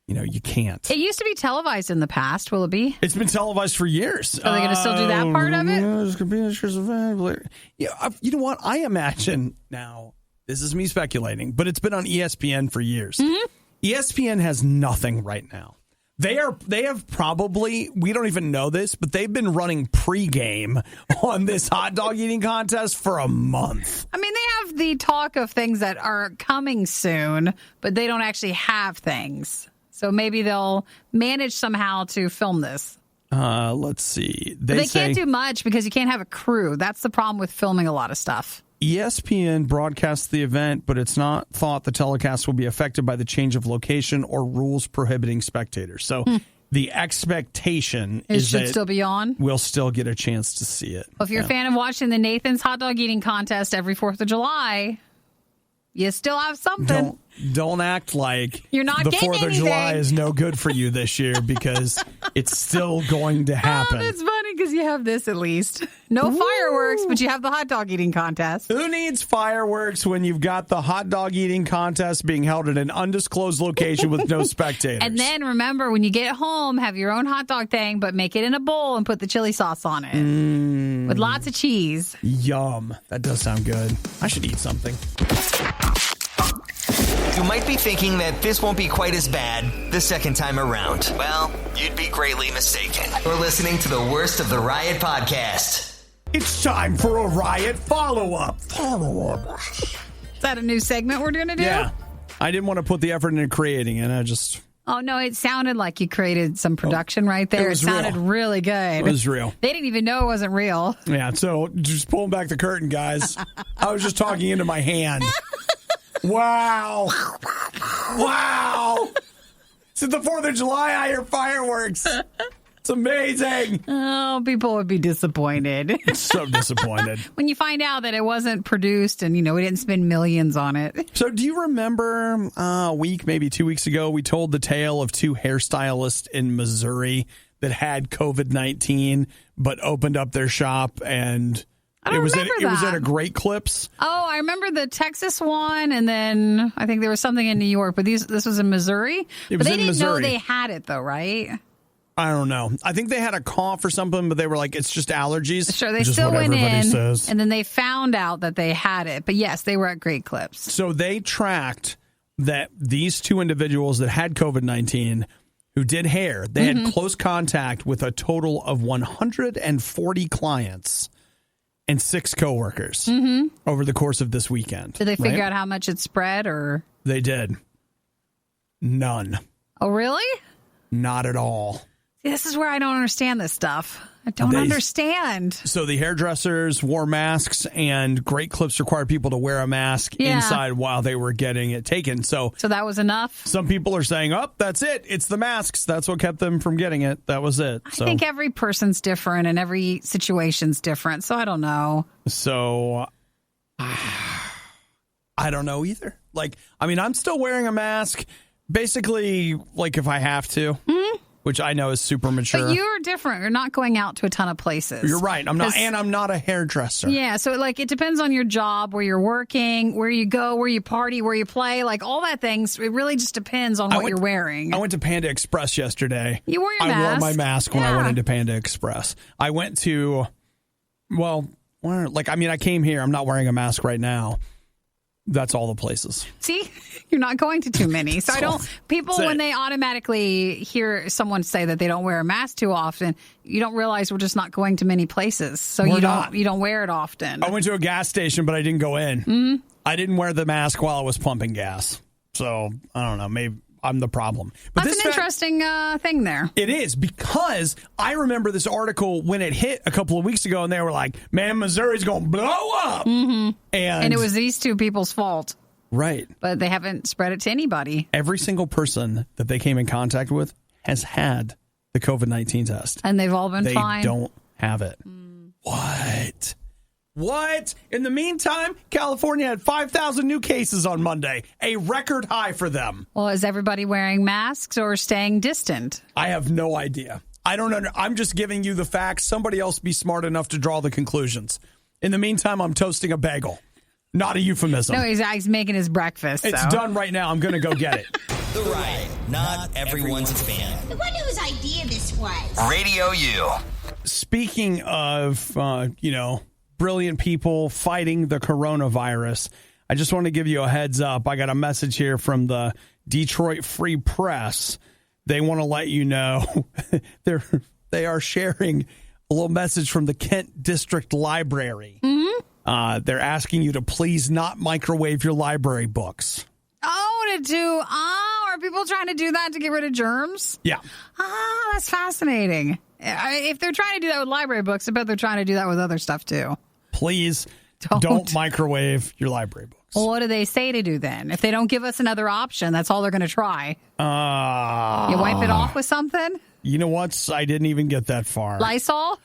you can't. It used to be televised in the past. Will it be? It's been televised for years. Are they going to still do that part of it? There's going to be event. Yeah, you know what? I imagine now... This is me speculating, but it's been on ESPN for years. Mm-hmm. ESPN has nothing right now. They have probably, we don't even know this, but they've been running pregame on this hot dog eating contest for a month. I mean, they have the talk of things that are coming soon, but they don't actually have things. So maybe they'll manage somehow to film this. Let's see. They can't do much because you can't have a crew. That's the problem with filming a lot of stuff. ESPN broadcasts the event, but it's not thought the telecast will be affected by the change of location or rules prohibiting spectators. So the expectation is that still be on. We'll still get a chance to see it. Well, if you're a fan of watching the Nathan's Hot Dog Eating Contest every 4th of July, You still have something. Don't act like you're not the getting 4th of July is no good for you this year because it's still going to happen. Oh, that's funny because you have this at least. No fireworks, but you have the hot dog eating contest. Who needs fireworks when you've got the hot dog eating contest being held at an undisclosed location with no spectators? And then remember, when you get home, have your own hot dog thing, but make it in a bowl and put the chili sauce on it with lots of cheese. Yum. That does sound good. I should eat something. You might be thinking that this won't be quite as bad the second time around. Well, you'd be greatly mistaken. You're listening to the worst of the Riot podcast. It's time for a Riot follow-up. Is that a new segment we're going to do? Yeah. I didn't want to put the effort into creating it. I just... Oh, no, it sounded like you created some production right there. It sounded really good. It was real. They didn't even know it wasn't real. Yeah, so just pulling back the curtain, guys. I was just talking into my hand. Wow. Wow. Since the 4th of July, I hear fireworks. It's amazing. Oh, people would be disappointed. So disappointed. When you find out that it wasn't produced and, we didn't spend millions on it. So do you remember a week, maybe 2 weeks ago, we told the tale of 2 hairstylists in Missouri that had COVID-19 but opened up their shop and... It was at a Great Clips. Oh, I remember the Texas one, and then I think there was something in New York, but this was in Missouri. But they didn't know they had it, though, right? I don't know. I think they had a cough or something, but they were like, it's just allergies. Sure, they still went in, and then they found out that they had it. But yes, they were at Great Clips. So they tracked that these 2 individuals that had COVID-19 who did hair, they had close contact with a total of 140 clients. And 6 coworkers over the course of this weekend. Did they figure out how much it spread, or? They did. None. Oh, really? Not at all. See, this is where I don't understand this stuff. I don't understand. So the hairdressers wore masks, and Great Clips required people to wear a mask inside while they were getting it taken. So that was enough? Some people are saying, that's it. It's the masks. That's what kept them from getting it. That was it. I think every person's different, and every situation's different. So I don't know. So I don't know either. I'm still wearing a mask, basically, if I have to. Which I know is super mature. But you're different. You're not going out to a ton of places. You're right. I'm not a hairdresser. Yeah, so it depends on your job, where you're working, where you go, where you party, where you play, all that things. It really just depends on what you're wearing. I went to Panda Express yesterday. You wore your mask? I wore my mask when I went into Panda Express. I went to, I came here. I'm not wearing a mask right now. That's all the places. See, you're not going to too many. So people, when they automatically hear someone say that they don't wear a mask too often, you don't realize we're just not going to many places. So you don't wear it often. I went to a gas station, but I didn't go in. I didn't wear the mask while I was pumping gas. So I don't know. Maybe I'm the problem. But that's an interesting thing there. It is, because I remember this article when it hit a couple of weeks ago, and they were like, man, Missouri's going to blow up. And it was these 2 people's fault. Right. But they haven't spread it to anybody. Every single person that they came in contact with has had the COVID-19 test. And they've all been fine. They don't have it. What? In the meantime, California had 5,000 new cases on Monday, a record high for them. Well, is everybody wearing masks or staying distant? I have no idea. I don't know. I'm just giving you the facts. Somebody else be smart enough to draw the conclusions. In the meantime, I'm toasting a bagel. Not a euphemism. No, he's making his breakfast. It's done right now. I'm going to go get it. The Riot, not everyone's fan. I wonder whose idea this was. RadioU. Speaking of, brilliant people fighting the coronavirus, I just want to give you a heads up. I got a message here from the Detroit Free Press. They want to let you know they are sharing a little message from the Kent District Library. They're asking you to please not microwave your library books. Are people trying to do that to get rid of germs? Yeah. That's fascinating. If they're trying to do that with library books, I bet they're trying to do that with other stuff too. Please don't microwave your library books. Well, what do they say to do then? If they don't give us another option, that's all they're going to try. You wipe it off with something? You know what? I didn't even get that far. Lysol?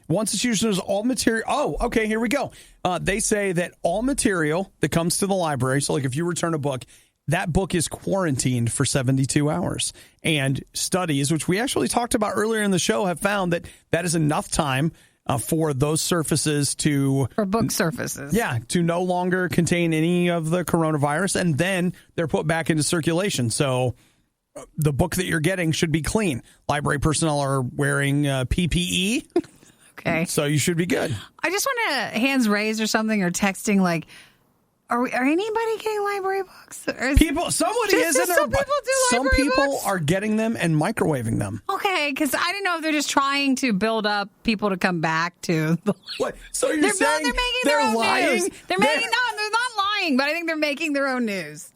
Once it's used as all material. Oh, okay, here we go. They say that all material that comes to the library, so like if you return a book, that book is quarantined for 72 hours. And studies, which we actually talked about earlier in the show, have found that that is enough time for those surfaces to... For book surfaces. Yeah, to no longer contain any of the coronavirus, and then they're put back into circulation. So the book that you're getting should be clean. Library personnel are wearing PPE. Okay. So you should be good. I just want to hands raised or something or texting like, are anybody getting library books? Somebody is. Some people do Some library people books? are getting them and microwaving them. Okay, because I didn't know if they're just trying to build up people to come back to the... What? So you're saying they're making they're their own lying? news. They're not lying, but I think they're making their own news.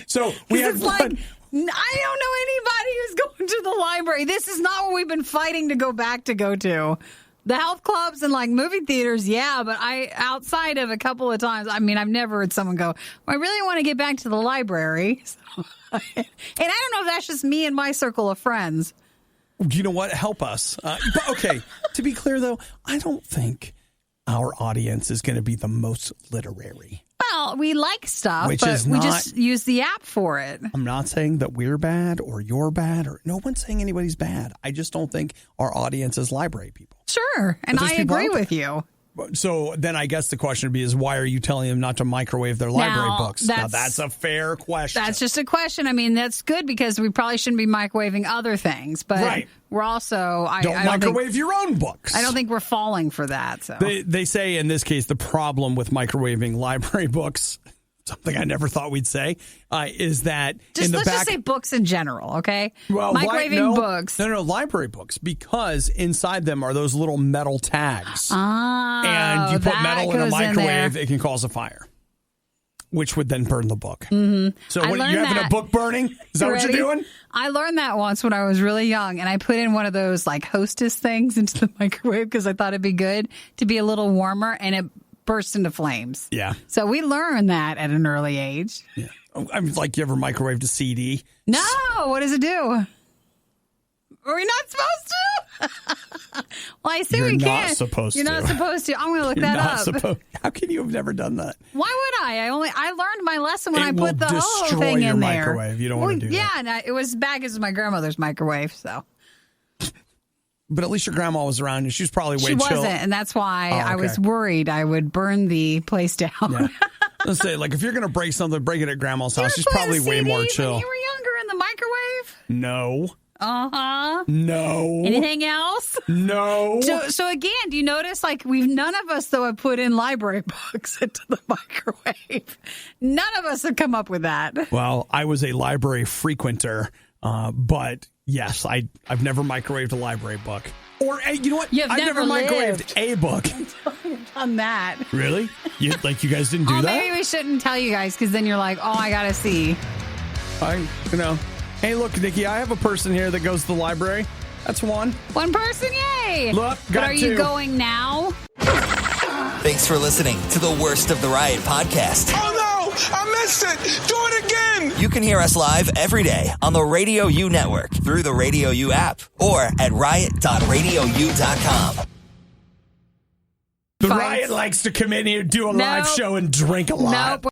So we have it's like, I don't know anybody who's going to the library. This is not what we've been fighting to go back to go to. The health clubs and like movie theaters, yeah, but outside of a couple of times, I mean, I've never heard someone go, I really want to get back to the library. So, and I don't know if that's just me and my circle of friends. You know what? Help us. But okay, to be clear, though, I don't think our audience is going to be the most literary. Well, we like stuff, Which but is we not- just use the app for it. I'm not saying that we're bad or you're bad or no one's saying anybody's bad. I just don't think our audience is library people. Sure, and But I there's people agree out there. with you. So then I guess the question would be is why are you telling them not to microwave their library Now, books? Now that's- that's a fair question. That's just a question. I mean, that's good because we probably shouldn't be microwaving other things, but Right. we're also don't I microwave your own books. I don't think we're falling for that. So They say in this case the problem with microwaving library books, something I never thought we'd say, is that just in the let's back. just say books in general, okay? Well, microwaving books. No, library books, because inside them are those little metal tags. Oh, And you put that metal in a goes microwave, there. it can cause a fire, which would then burn the book. Mm-hmm. So I what, learned you having that. a book burning? Is that what Ready? you're doing? I learned that once when I was really young, and I put in one of those like Hostess things into the microwave because I thought it'd be good to be a little warmer, and it burst into flames. Yeah. So we learned that at an early age. Yeah. I mean, like you ever microwaved a CD? No, what does it do? Are we not supposed to? Well, I see You're we not can't. supposed You're to. not supposed to. I'm going to look You're that not up. supposed. How can you have never done that? Why would I? I learned my lesson when It I will put the whole destroy thing your in there. microwave. You don't wanna do that. Yeah, and it was back as my grandmother's microwave, so But at least your grandma was around and she was probably way she chill. wasn't, and that's why Oh, I was okay. worried I would burn the place down. Yeah. Let's say, like, if you're going to break something, break it at grandma's house. She's probably way more chill. When you were younger in the microwave? No. Uh-huh. No. Anything else? No. So again, do you notice, like, none of us, though, have put in library books into the microwave. None of us have come up with that. Well, I was a library frequenter, but yes, I've never microwaved a library book. Or, you know what? You've I've never microwaved a book. On that. Really? You guys didn't do that? Maybe we shouldn't tell you guys because then you're like, oh, I got to see. Hey, look, Nikki, I have a person here that goes to the library. That's one. One person, yay. Look, but got are two. you going now? Thanks for listening to the Worst of the Riot podcast. Oh no! I missed it! Do it again! You can hear us live every day on the RadioU network through the RadioU app or at riot.radiou.com. The Fights. Riot likes to come in here, do a No. live show, and drink a lot. Nope.